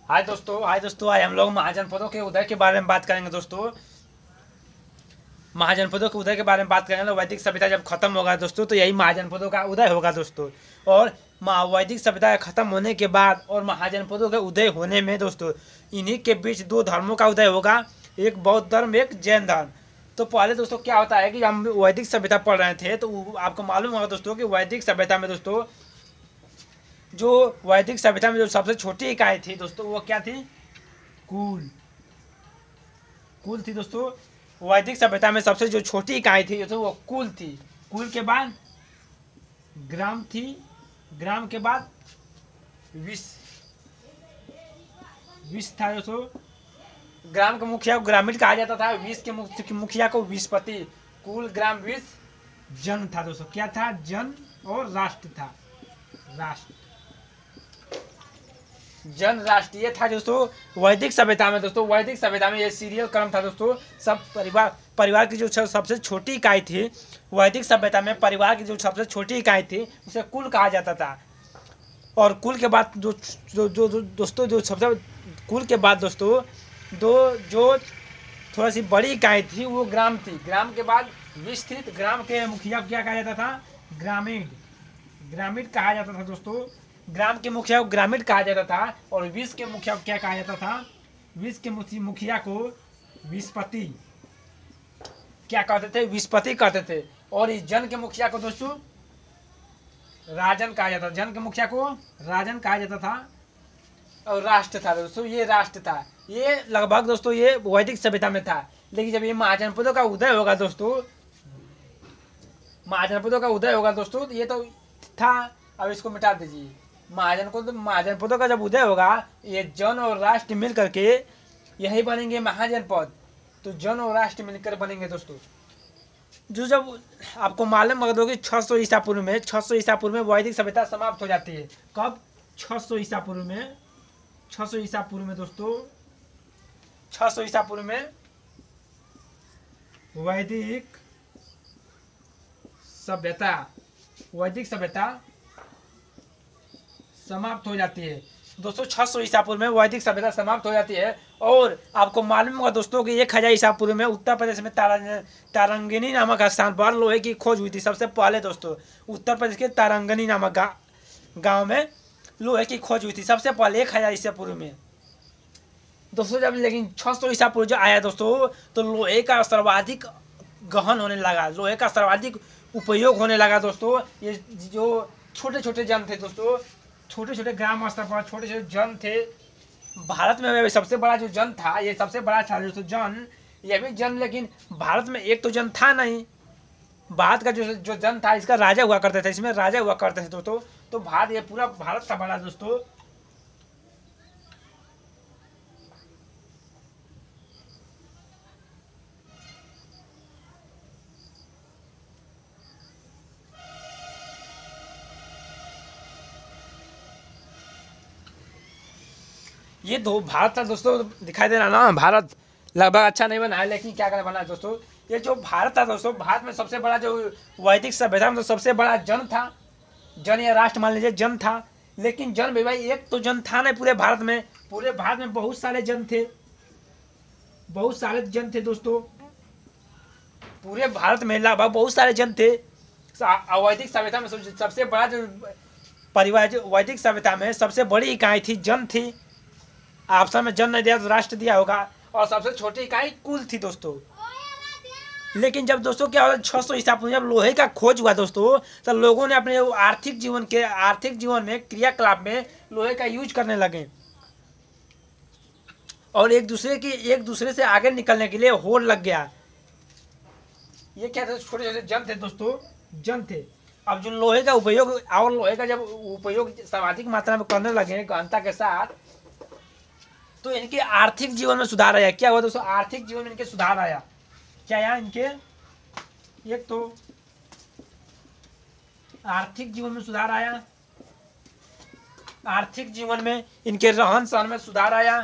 हाय दोस्तों, आज हम लोग महाजनपदों के उदय के बारे में बात करेंगे दोस्तों। महाजनपदों के उदय के बारे में बात करेंगे। तो वैदिक सभ्यता जब खत्म होगा दोस्तों, तो यही महाजनपदों का उदय होगा दोस्तों। और वैदिक सभ्यता खत्म होने के बाद और महाजनपदों के उदय होने में दोस्तों, इन्हीं के बीच दो धर्मों का उदय होगा, एक बौद्ध धर्म, एक जैन धर्म। तो पहले दोस्तों क्या होता है कि हम वैदिक सभ्यता पढ़ रहे थे, तो आपको मालूम होगा दोस्तों कि वैदिक सभ्यता में दोस्तों, जो वैदिक सभ्यता में जो सबसे छोटी इकाई थी दोस्तों, वो क्या थी? कुल। कुल थी दोस्तों। वैदिक सभ्यता में सबसे जो छोटी इकाई थी दोस्तों, वो कुल थी। कुल के बाद ग्राम थी। ग्राम के बाद विष। विष था दोस्तों। ग्राम का मुखिया को ग्रामीण कहा जाता था, विष के मुखिया को विषपति। कुल, ग्राम, विष, जन था दोस्तों। क्या था? जन। और राष्ट्र था। राष्ट्र, जन राष्ट्रीय था दोस्तों वैदिक सभ्यता में। दोस्तों वैदिक सभ्यता में ये सीरियल क्रम था दोस्तों। सब परिवार की जो सबसे छोटी इकाई थी वैदिक सभ्यता में, परिवार की जो सबसे छोटी इकाई थी उसे कुल कहा जाता था। और कुल के बाद दोस्तों जो सबसे कुल के बाद दोस्तों जो थोड़ा सी बड़ी इकाई थी वो ग्राम थी। ग्राम के बाद विष थी। तो ग्राम के मुखिया को क्या कहा जाता था? ग्रामीण। ग्रामीण कहा जाता था दोस्तों। ग्राम के मुखिया को ग्रामीण कहा जाता था। और विष के मुखिया को क्या कहा जाता था? विष के मुखिया को विषपति क्या कहते थे? विषपति कहते थे। और इस जन के मुखिया को दोस्तों राजन कहा जाता था। जन के मुखिया को राजन कहा जाता था। और राष्ट्र था दोस्तों, ये राष्ट्र था। ये लगभग दोस्तों ये वैदिक सभ्यता में था। लेकिन जब ये महाजनपदों का उदय होगा दोस्तों, महाजनपदों का उदय होगा दोस्तों, ये तो था, अब इसको मिटा दीजिए। महाजनपदों का जब उदय होगा, ये जन और राष्ट्र मिल करके यही बनेंगे महाजनपद। तो जन और राष्ट्र मिलकर बनेंगे दोस्तों। जो जब आपको मालूम होगा कि 600 ईसा पूर्व में 600 ईसा पूर्व में वैदिक सभ्यता समाप्त हो जाती है। कब? 600 ईसा पूर्व में। 600 ईसा पूर्व में दोस्तों, 600 ईसा पूर्व में वैदिक सभ्यता समाप्त हो जाती है दोस्तों। 600 ईसा पूर्व में वैदिक सभ्यता समाप्त हो जाती है। और आपको मालूम होगा दोस्तों कि 1000 ईसा पूर्व में उत्तर प्रदेश में तारंगनी नामक स्थान पर लोहे की खोज हुई थी। सबसे पहले दोस्तों उत्तर प्रदेश के तारंगनी नामक गांव में लोहे की खोज हुई थी सबसे पहले 1000 ईसा पूर्व में दोस्तों। जब लेकिन 600 ईसा पूर्व जो आया दोस्तों, तो लोहे का सर्वाधिक गहन होने लगा, लोहे का सर्वाधिक उपयोग होने लगा दोस्तों। ये जो छोटे छोटे जन थे दोस्तों, छोटे छोटे ग्राम स्तर पर छोटे छोटे जन थे। भारत में सबसे बड़ा जो जन था, ये सबसे बड़ा था दोस्तों जन। ये भी जन, लेकिन भारत में एक तो जन था नहीं। भारत का जो जन था, इसका राजा हुआ करते थे, इसमें राजा हुआ करते थे दोस्तों। तो भारत, ये पूरा भारत था बड़ा दोस्तों। ये दो भारत था दोस्तों, दिखाई दे रहा ना? भारत लगभग अच्छा नहीं बना है, लेकिन क्या करना बना है दोस्तों। ये जो भारत था दोस्तों, भारत में सबसे बड़ा जो वैदिक सभ्यता में तो सबसे बड़ा जन था। जन या राष्ट्र मान लीजिए, जन था। लेकिन जन भी भाई एक तो जन था नहीं पूरे भारत में। पूरे भारत में बहुत सारे जन थे, बहुत सारे जन थे दोस्तों। पूरे भारत में लगभग बहुत सारे जन थे। वैदिक सभ्यता में सबसे बड़ा जो परिवार, जो वैदिक सभ्यता में सबसे बड़ी इकाई थी, जन थी। ऑप्शन में जन नहीं दिया तो राष्ट्र दिया होगा। और सबसे छोटी इकाई कुल थी दोस्तों। लेकिन जब दोस्तों क्या होता है, 600 ईसा पूर्व जब लोहे का खोज हुआ दोस्तों, तो लोगों ने अपने आर्थिक जीवन में क्रियाकलाप में लोहे का यूज करने लगे। और एक दूसरे से आगे निकलने के लिए होड़ लग गया। ये क्या थे? छोटे छोटे जन थे दोस्तों, जन थे। अब जो लोहे का उपयोग, और लोहे का जब उपयोग सर्वाधिक मात्रा में करने लगे गहनता के साथ, तो इनके आर्थिक जीवन में सुधार आया। क्या हुआ दोस्तों? आर्थिक जीवन में इनके सुधार आया। क्या आया इनके? एक तो आर्थिक जीवन में सुधार आया। आर्थिक जीवन में इनके रहन सहन में सुधार आया।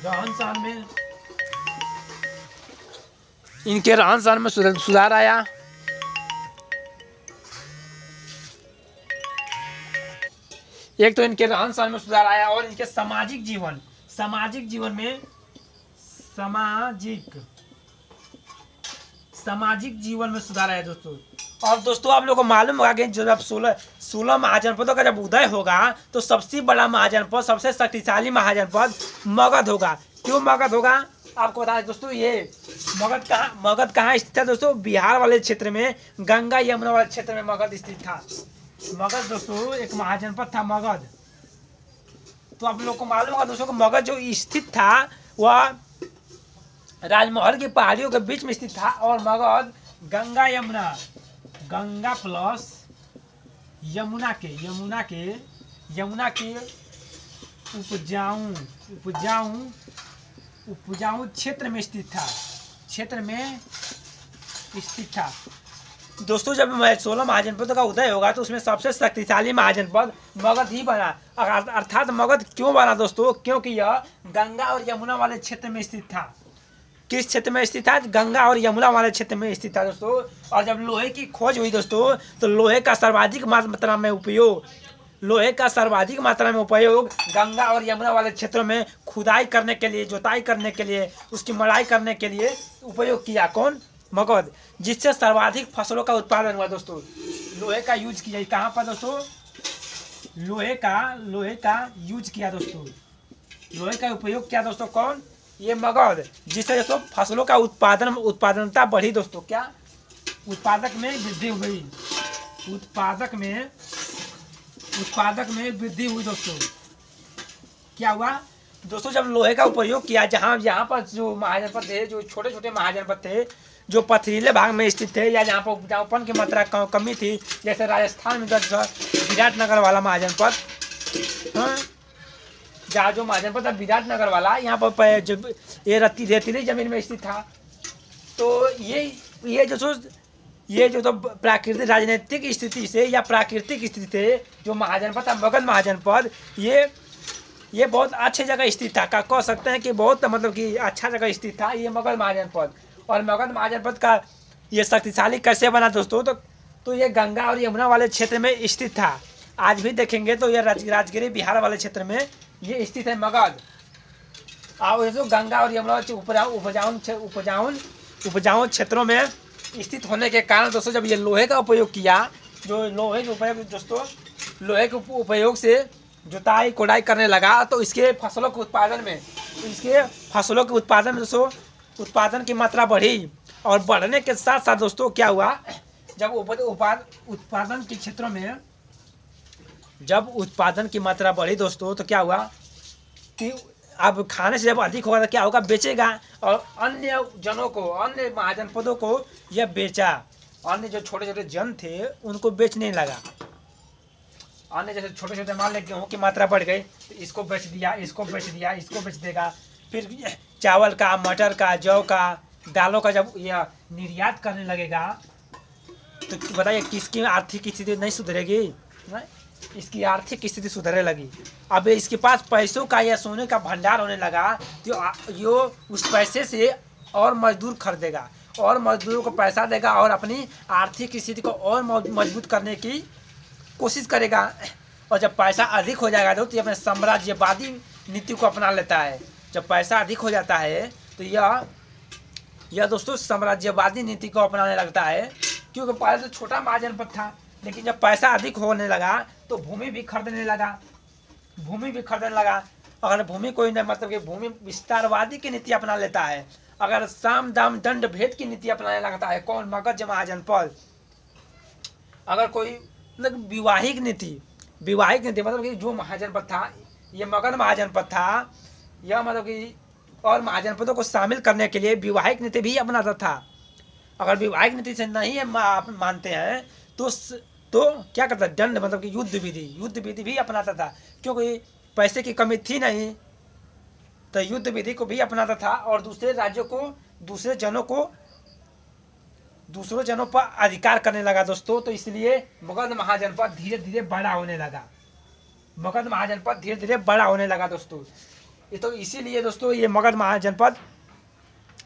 रहन सहन में इनके रहन सहन में सुधार आया। एक तो इनके रहन सहन में सुधार आया और इनके सामाजिक जीवन में सामाजिक जीवन में सुधार आया दोस्तों। और दोस्तों आप लोगों को मालूम होगा कि जब 16 महाजनपदों का जब उदय होगा तो सबसे बड़ा महाजनपद, सबसे शक्तिशाली महाजनपद मगध होगा। क्यों मगध होगा आपको बता दें दोस्तों। ये मगध कहाँ स्थित है दोस्तों? बिहार वाले क्षेत्र में, गंगा यमुना वाले क्षेत्र में मगध स्थित था। मगध दोस्तों एक महाजनपद था मगध। तो आप लोग को मालूम होगा दोस्तों को मगध जो स्थित था वह राजमहल की पहाड़ियों के बीच में स्थित था। और मगध गंगा प्लस यमुना के उपजाऊ क्षेत्र में स्थित था। दोस्तों जब 16 महाजनपदों का उदय होगा तो उसमें सबसे शक्तिशाली महाजनपद मगध ही बना। अर्थात मगध क्यों बना दोस्तों? क्योंकि यह गंगा और यमुना वाले क्षेत्र में स्थित था। किस क्षेत्र में स्थित था? गंगा और यमुना वाले क्षेत्र में स्थित था दोस्तों। और जब लोहे की खोज हुई दोस्तों तो लोहे का सर्वाधिक मात्रा में उपयोग गंगा और यमुना वाले क्षेत्रों में खुदाई करने के लिए, जोताई करने के लिए, उसकी मड़ाई करने के लिए उपयोग किया। कौन? मगध। जिससे सर्वाधिक फसलों का उत्पादन हुआ दोस्तों। लोहे का यूज किया। कहाँ पर दोस्तों? लोहे का यूज किया दोस्तों। लोहे का उपयोग किया दोस्तों। कौन? ये मगध। जिससे दोस्तों फसलों का उत्पादनता बढ़ी दोस्तों। क्या? उत्पादक में वृद्धि हुई। उत्पादक में वृद्धि हुई दोस्तों। क्या हुआ दोस्तों? जब लोहे का उपयोग किया, यहाँ पर जो महाजनपद थे, जो छोटे छोटे महाजनपद थे, जो पथरीले भाग में स्थित थे या जहाँ पर उपजाऊपन की मात्रा कमी थी, जैसे राजस्थान में विराटनगर वाला महाजनपद, हाँ, जहाँ जो महाजनपद था विराटनगर वाला, यहाँ पर जो ये रेतीली जमीन में स्थित था। तो ये जो तो प्राकृतिक राजनीतिक स्थिति से या प्राकृतिक स्थिति से जो महाजनपद था मगध महाजनपद, ये बहुत अच्छी जगह स्थित था। कह सकते हैं कि बहुत मतलब कि अच्छा जगह स्थित था ये मगध महाजनपद। और मगध महाजनपद का ये शक्तिशाली कैसे बना दोस्तों? तो ये गंगा और यमुना वाले क्षेत्र में स्थित था। आज भी देखेंगे तो ये राजगिरी बिहार वाले क्षेत्र में ये स्थित है मगध। और ये जो गंगा और यमुना उपजाऊ क्षेत्रों में स्थित होने के कारण दोस्तों जब ये लोहे का उपयोग किया, लोहे के उपयोग से जुताई कोड़ाई करने लगा तो इसके फसलों के उत्पादन में दोस्तों उत्पादन की मात्रा बढ़ी। और बढ़ने के साथ साथ दोस्तों क्या हुआ? जब उत्पादन के क्षेत्रों में जब उत्पादन की मात्रा बढ़ी दोस्तों तो क्या हुआ कि अब खाने से जब अधिक होगा तो क्या होगा? बेचेगा। और अन्य जनों को, अन्य महाजनपदों को यह बेचा। अन्य जो छोटे छोटे जन थे उनको बेचने लगा। अन्य जैसे छोटे छोटे मान लें गेहूँ की मात्रा बढ़ गई तो इसको बेच दिया, इसको बेच देगा। फिर चावल का, मटर का, जौ का, दालों का जब यह निर्यात करने लगेगा तो बताइए किसकी आर्थिक स्थिति नहीं सुधरेगी? इसकी आर्थिक स्थिति सुधरने लगी। अब इसके पास पैसों का या सोने का भंडार होने लगा तो यो उस पैसे से और मजदूर खरीदेगा और मजदूरों को पैसा देगा और अपनी आर्थिक स्थिति को और मजबूत करने की कोशिश करेगा। और जब पैसा अधिक हो जाएगा तो ये अपने साम्राज्यवादी नीति को अपना लेता है। जब पैसा अधिक हो जाता है तो यह दोस्तों साम्राज्यवादी नीति को अपनाने लगता है। क्योंकि पहले तो छोटा महाजनपद था, लेकिन जब पैसा अधिक होने लगा तो भूमि भी खरीदने लगा। अगर भूमि कोई नहीं, मतलब कि भूमि विस्तारवादी की नीति अपना लेता है। अगर साम दाम दंड भेद की नीति अपनाने लगता है कौन? मगध महाजनपद। अगर कोई मतलब विवाहिक नीति मतलब कि जो महाजनपद था, ये मगध महाजनपद था, यह मतलब कि और महाजनपदों को शामिल करने के लिए विवाहिक नीति भी अपनाता था। अगर विवाहिक नीति से नहीं मानते हैं तो क्या करता? दंड मतलब कि युद्ध विधि भी अपनाता था। क्योंकि पैसे की कमी थी नहीं तो युद्ध विधि को भी अपनाता था। और दूसरे राज्यों को, दूसरों जनों पर अधिकार करने लगा दोस्तों। तो इसलिए मगध महाजनपद धीरे धीरे बड़ा होने लगा दोस्तों। ये तो इसीलिए दोस्तों ये मगध महाजनपद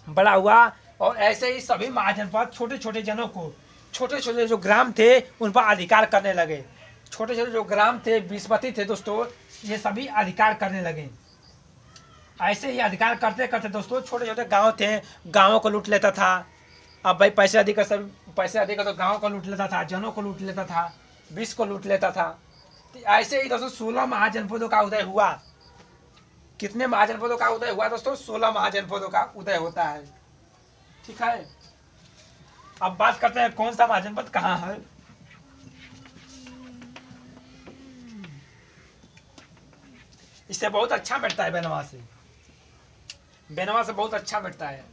बड़ा हुआ। और ऐसे ही सभी महाजनपद छोटे छोटे जनों को, छोटे छोटे जो ग्राम थे उन पर अधिकार करने लगे। छोटे छोटे जो ग्राम थे, विस्पति थे दोस्तों, ये सभी अधिकार करने लगे। ऐसे ही अधिकार करते करते दोस्तों छोटे छोटे गांव थे, गांवों को लूट लेता था। अब भाई पैसे अधिक सब पैसे अधिक तो गांव को लूट लेता था, जनों को लूट लेता था, विश्व को लूट लेता था। तो ऐसे ही दोस्तों 16 महाजनपदों का उदय हुआ। कितने महाजनपदों का उदय हुआ दोस्तों? 16 महाजनपदों का उदय होता है। ठीक है, अब बात करते हैं कौन सा महाजनपद कहाँ है। इससे बहुत अच्छा बैठता है बेनवा से, बेनवा से बहुत अच्छा बैठता है।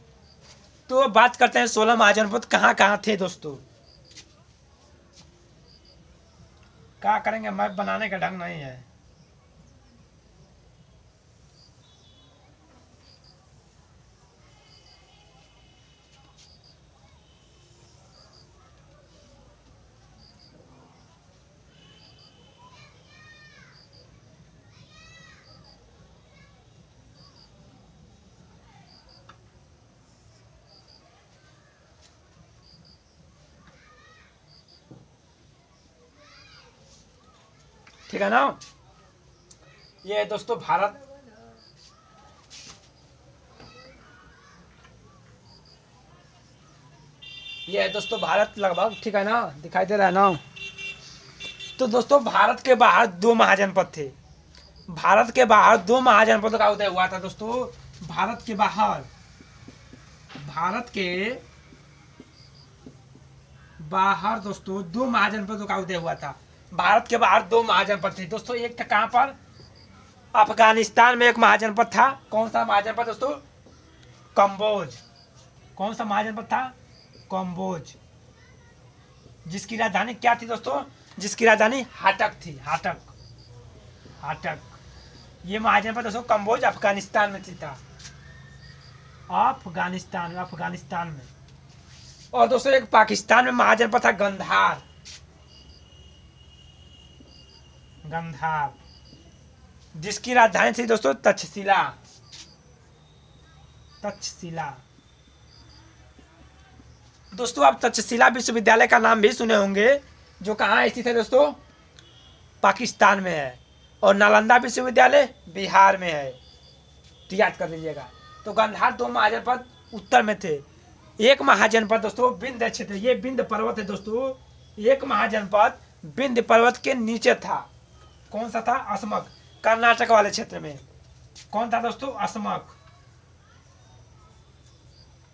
तो बात करते हैं 16 महाजनपद कहाँ कहाँ थे दोस्तों। क्या करेंगे, मैप बनाने का ढंग नहीं है। ठीक है ना, ये दोस्तों भारत, ये है दोस्तों भारत लगभग। ठीक है ना, दिखाई दे रहा है ना। तो दोस्तों भारत के बाहर 2 महाजनपद थे। भारत के बाहर 2 महाजनपदों का उदय हुआ था दोस्तों। भारत के बाहर, भारत के बाहर दोस्तों 2 महाजनपदों का उदय हुआ था। भारत के बाहर 2 महाजनपद थे दोस्तों। एक था कहाँ पर? अफगानिस्तान में एक महाजनपद था। कौन सा महाजनपद दोस्तों? कम्बोज। कौन सा महाजनपद था? कम्बोज। जिसकी राजधानी क्या थी दोस्तों? जिसकी राजधानी हाटक थी। हाटक, हाटक। ये महाजनपद दोस्तों कम्बोज अफगानिस्तान में था। अफगानिस्तान में, अफगानिस्तान में। और दोस्तों एक पाकिस्तान में महाजनपद था गंधार। गंधार, जिसकी राजधानी थी दोस्तों तक्षशिला। तक्षशिला दोस्तों, आप तक्षशिला विश्वविद्यालय का नाम भी सुने होंगे, जो कहाँ स्थित है दोस्तों? पाकिस्तान में है। और नालंदा विश्वविद्यालय बिहार में है। तो याद कर लीजिएगा। तो गंधार 2 महाजनपद उत्तर में थे। एक महाजनपद दोस्तों विंध्य क्षेत्र, ये विंध्य पर्वत है दोस्तों। एक महाजनपद विंध्य पर्वत के नीचे था। कौन सा था? असमक, कर्नाटक वाले क्षेत्र में। कौन था दोस्तों? असमक।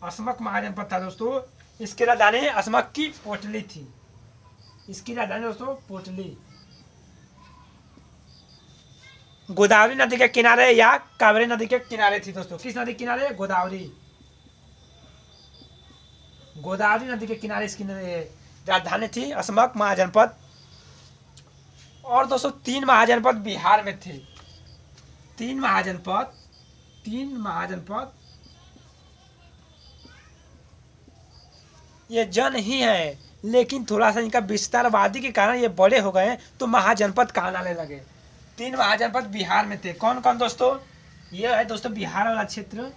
असमक महाजनपद था दोस्तों। इसकी राजधानी असमक की पोटली थी। इसकी राजधानी दोस्तों पोटली। गोदावरी नदी के किनारे या कावेरी नदी के किनारे थी दोस्तों। किस नदी के किनारे? गोदावरी। गोदावरी नदी के किनारे इसकी राजधानी थी असमक महाजनपद। और दोस्तों 3 महाजनपद बिहार में थे। 3 महाजनपद, 3 महाजनपद ये जन ही है, लेकिन थोड़ा सा इनका विस्तारवादी के कारण ये बड़े हो गए, तो महाजनपद कहलाने लगे। 3 महाजनपद बिहार में थे। कौन कौन दोस्तों? ये है दोस्तों बिहार वाला क्षेत्र।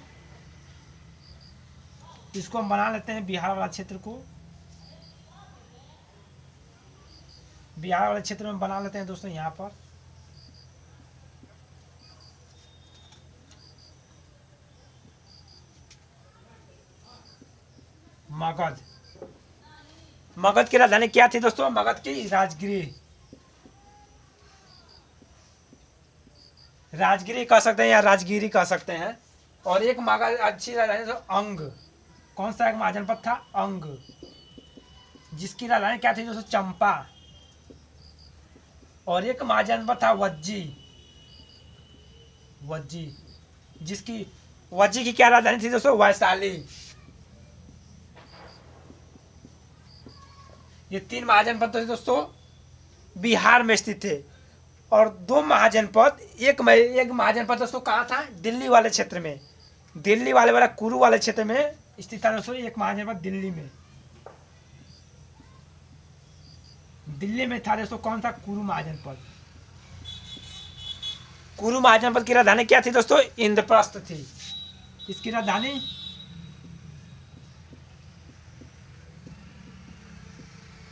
इसको हम बना लेते हैं, बिहार वाला क्षेत्र को बिहार वाले क्षेत्र में बना लेते हैं दोस्तों। यहाँ पर मगध, मगध की राजधानी क्या थी दोस्तों? मगध की राजगिरी। राजगिरी कह सकते हैं या राजगिरी कह सकते हैं। और एक मगध अच्छी राजधानी तो अंग। कौन सा एक महाजनपद था? अंग, जिसकी राजधानी क्या थी दोस्तों? चंपा। और एक महाजनपद था वज्जी। वज्जी, जिसकी वज्जी की क्या राजधानी थी दोस्तों? वैशाली। ये 3 महाजनपद तो दोस्तों बिहार में स्थित थे। और 2 महाजनपद, एक महाजनपद दोस्तों कहाँ था? दिल्ली वाले क्षेत्र में। दिल्ली वाला कुरु वाले क्षेत्र में स्थित था दोस्तों। एक महाजनपद दिल्ली में, दिल्ली में था दोस्तों। कौन सा? कुरु महाजनपद। कुरु महाजनपद की राजधानी क्या थी दोस्तों? इंद्रप्रस्थ थी। इसकी राजधानी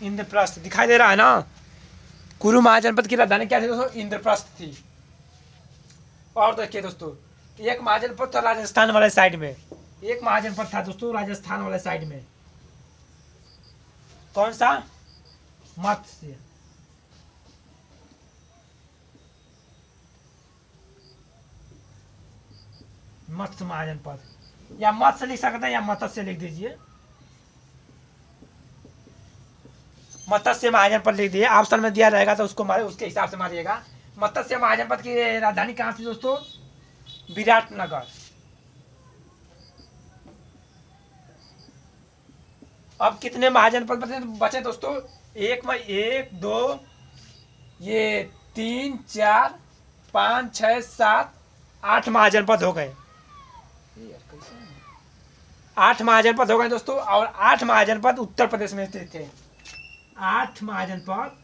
इंद्रप्रस्थ। दिखाई दे रहा है ना। कुरु महाजनपद की राजधानी क्या थी दोस्तों? इंद्रप्रस्थ थी। और देखिए दोस्तों, एक महाजनपद था राजस्थान वाले साइड में, एक महाजनपद था दोस्तों राजस्थान वाले साइड में। कौन सा? मत्स्य। मत्स्य महाजनपद, या मत्स्य लिख सकते हैं या मत्स्य लिख दीजिए, मत्स्य महाजनपद लिख दीजिए। ऑप्शन में दिया रहेगा तो उसको मारे, उसके हिसाब से मारिएगा। मत्स्य महाजनपद की राजधानी कहाँ थी दोस्तों? विराटनगर। अब कितने महाजनपद बचे दोस्तों? एक में 1 2 ये 3 4 5 6 7 8 महाजनपद हो गए। 8 महाजनपद हो गए दोस्तों, और 8 महाजनपद उत्तर प्रदेश में स्थित थे। 8 महाजनपद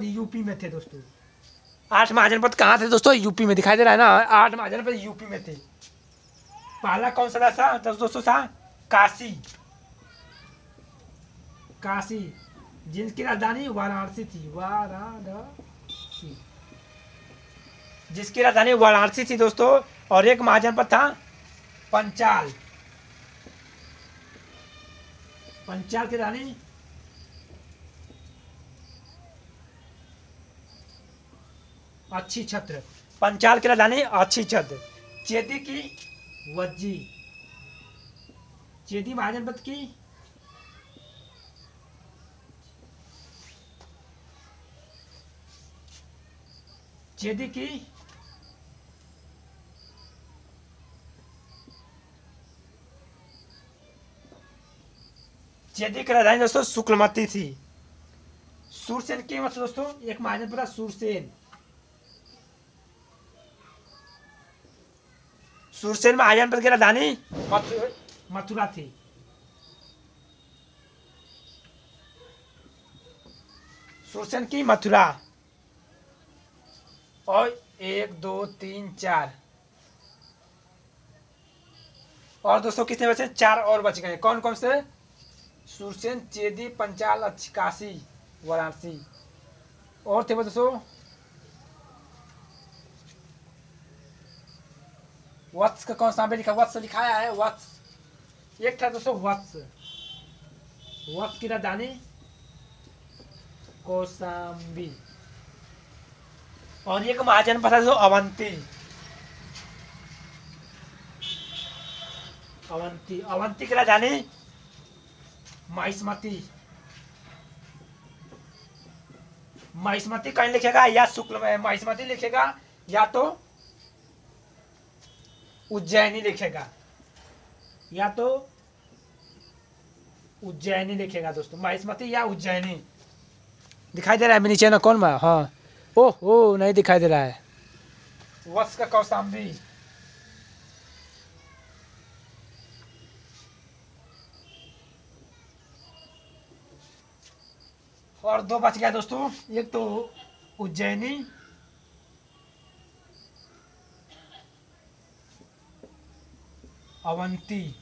यूपी में थे दोस्तों। 8 महाजनपद कहाँ थे दोस्तों? यूपी में। दिखाई दे रहा है ना, 8 महाजनपद यूपी में थे। पहला कौन सा था दोस्तों? था काशी। काशी, जिसकी राजधानी वाराणसी थी। वाराणसी, जिसकी राजधानी वाराणसी थी दोस्तों। और एक महाजनपद था पंचाल। पंचाल की रानी अच्छी छत्र। पंचाल की राजधानी अच्छी छत्र। चेदी की वज्जी। चेदी महाजनपद की चेदी की चेदी की राजधानी दोस्तों शुक्लमती थी। सूरसेन की मतलब दोस्तों एक महाजनपद था सूरसेन। सूरसेन महाजनपद की राजधानी मथुरा थी। सूरसेन की मथुरा। और 1 2 3 4 और दोस्तों कितने बचे? 4 और बच गए। कौन कौन से? सूरसेन, चेदी, पंचाल, काशी, वाराणसी। और थे दोस्तों वत्स का कौन सा लिखा? वत्स लिखाया है, वत्स। एक था दोस्तों वत्स। वत्स की राजधानी कौशाम्बी। और एक महाजनपद था दोस्तों अवंती। अवंती, अवंती की राजधानी महिष्मती। महिष्मती कहीं लिखेगा या शुक्ल में महिष्मती लिखेगा, या तो उज्जैनी लिखेगा, या तो उज्जैनी लिखेगा दोस्तों। महिष्मती या उज्जैनी। दिखाई दे रहा है नीचे ना? कौन बा? हाँ, ओह नहीं दिखाई दे रहा है। वत्स का कौशाम्बी। और 2 बच गया दोस्तों। एक तो उज्जैनी, अवंती।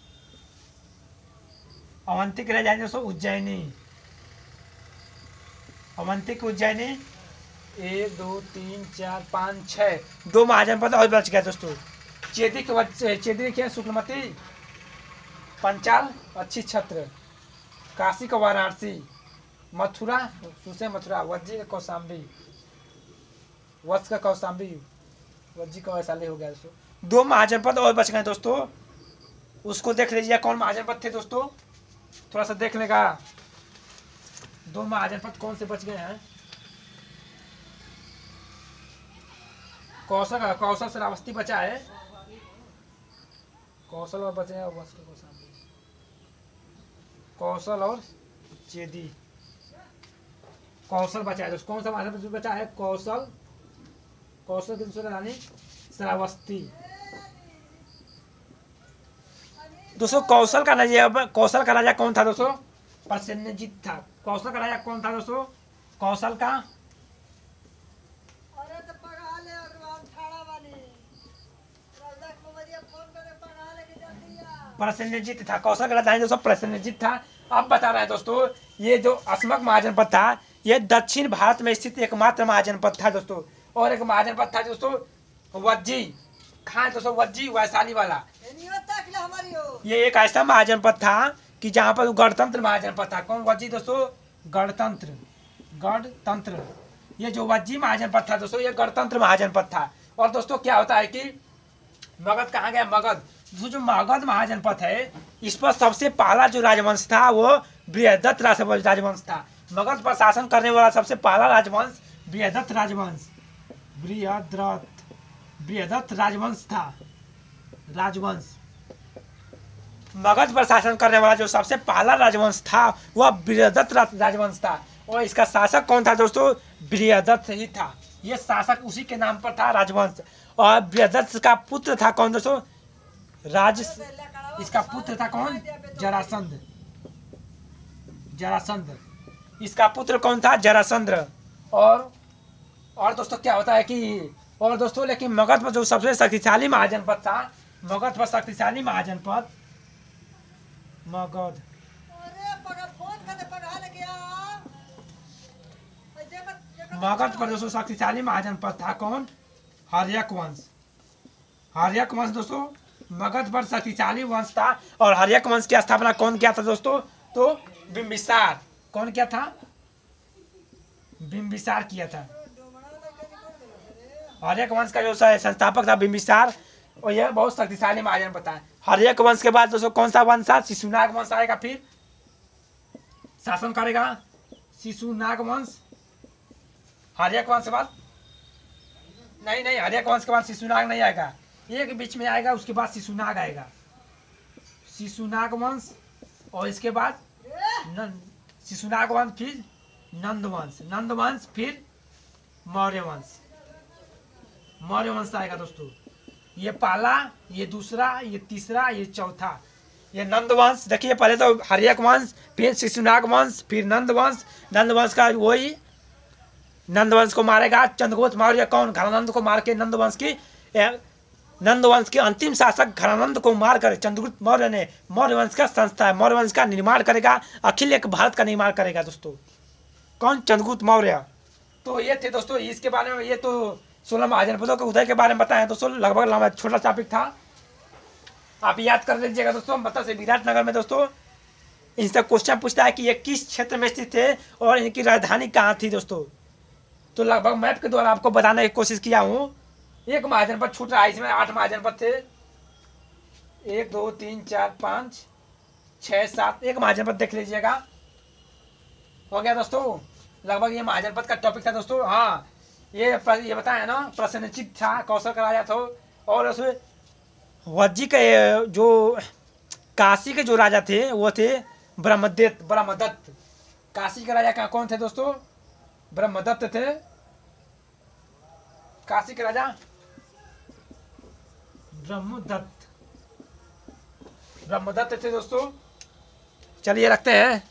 अवंती के रह जाएंगे दोस्तों उज्जैनी। अवंती की उज्जैनी। 1 2 3 4 5 6 2 महाजनपद और बच गया दोस्तों। चेदी के बच्चे, चेदी क्या? शुक्लमती। पंचाल अच्छी छत्र। काशी का वाराणसी। मथुरा सूरसेन मथुरा। वज्जी का कौशाम्बी। वत्स का कौशाम्बी। वज्जी का वैशाली हो गया दोस्तों। 2 महाजनपद और बच गए दोस्तों, उसको देख लीजिए कौन महाजनपद थे दोस्तों। थोड़ा सा देख लेगा 2 महाजनपद कौन से बच गए हैं। कौशल श्रावस्ती बचा है। कौशल और बचे हैं कौशल और चेदी। कौशल बचा है दोस्तों। कौन सा महाजनपद बचा है? कौशल। कौशल की दूसरी रानी श्रावस्ती। दोस्तों कौशल का राजा कौन था दोस्तों? प्रसेनजीत था। कौशल का राजा कौन था दोस्तों? कौशल का प्रसेनजीत था। कौशल का राजधानी दोस्तों प्रसेनजीत था। अब बता रहे हैं दोस्तों ये जो अस्मक महाजनपद था ये दक्षिण भारत में स्थित एकमात्र महाजनपद था दोस्तों। और एक महाजनपद था दोस्तों वज्जी, कहाँ दोस्तों, वज्जी वैशाली वाला। ये एक ऐसा महाजनपद था कि जहाँ पर गणतंत्र महाजनपद था। कौन वज्जी दोस्तों, गणतंत्र। ये जो वज्जी महाजनपद था दोस्तों ये गणतंत्र महाजनपद था। और दोस्तों क्या होता है कि मगध कहाँ गया, मगध, जो मगध महाजनपद है इस पर सबसे पहला जो राजवंश था वो बृहदत्त राजवंश था। मगध पर शासन करने वाला सबसे पहला राजवंश बृहदत्त राजवंश था। मगध पर शासन करने वाला जो सबसे पहला राजवंश था वह बृहदत्त राजवंश था। और इसका शासक कौन था दोस्तों, बृहदत्त ही था। ये शासक उसी के नाम पर था राजवंश। और बृहदत्त का पुत्र था कौन दोस्तों, इसका पुत्र था कौन, जरासंध। इसका पुत्र कौन था, जरासंध। और दोस्तों क्या होता है कि और दोस्तों लेकिन मगध पर जो सबसे शक्तिशाली महाजनपद था, मगध पर शक्तिशाली महाजनपद, मगध पर दोस्तों शक्तिशाली महाजनपद था कौन, हर्यक वंश दोस्तों मगध पर शक्तिशाली वंश था। और हर्यक वंश की स्थापना कौन किया था दोस्तों, तो बिंबिसार। कौन किया था, बिंबिसार किया था। हर्यक वंश का जो संस्थापक था बिंबिसार। और यह बहुत शक्तिशाली महाजनपद था। हर्यक वंश के बाद दोस्तों कौन सा वंश था, शिशुनाग वंश आएगा, फिर शासन करेगा शिशुनाग वंश। हर्यक वंश के बाद नहीं, हर्यक वंश के बाद शिशुनाग नहीं आएगा, एक बीच में आएगा, उसके बाद शिशुनाग आएगा, शिशुनाग वंश। और इसके बाद शिशुनाग वंश, फिर नंद वंश, फिर मौर्य वंश आएगा दोस्तों। ये पहला, ये दूसरा, ये तीसरा, ये चौथा। ये नंद वंश देखिए, पहले तो हर्यक वंश, फिर शिशुनाग वंश, फिर नंद वंश का वही नंद वंश को मारेगा चंद्रगुप्त मौर्य। कौन, घनानंद को मार के नंद वंश के अंतिम शासक घनानंद को मारकर चंद्रगुप्त मौर्य ने मौर्य वंश का संस्था है, मौर्य वंश का निर्माण करेगा, अखिल एक भारत का निर्माण करेगा दोस्तों। कौन, चंद्रगुप्त मौर्य। तो ये थे दोस्तों इसके बारे में, ये तो 16 महाजनपदों के उदय के बारे में बताया दोस्तों। लगभग लंबा छोटा टॉपिक था, आप याद कर लीजिएगा दोस्तों। मतलब से विराटनगर में दोस्तों इनसे क्वेश्चन पूछता है कि ये किस क्षेत्र में स्थित थे और इनकी राजधानी कहाँ थी दोस्तों। तो लगभग मैप के द्वारा आपको बताने की कोशिश किया हूँ। एक महाजनपद छूट रहा है, इसमें 8 महाजनपद थे, 1 2 3 4 5 6 7, एक महाजनपद देख लीजिएगा। हो गया दोस्तों, लगभग ये महाजनपद का टॉपिक था दोस्तों। हाँ, ये बताया ना, प्रसेनजित था, कौशल का राजा था। और उसमें वज्जी के जो काशी के जो राजा थे वो थे ब्रह्मदत्त। काशी के राजा कौन थे दोस्तों, ब्रह्मदत्त थे। काशी के राजा ब्रह्मदत्त थे दोस्तों। चलिए रखते हैं।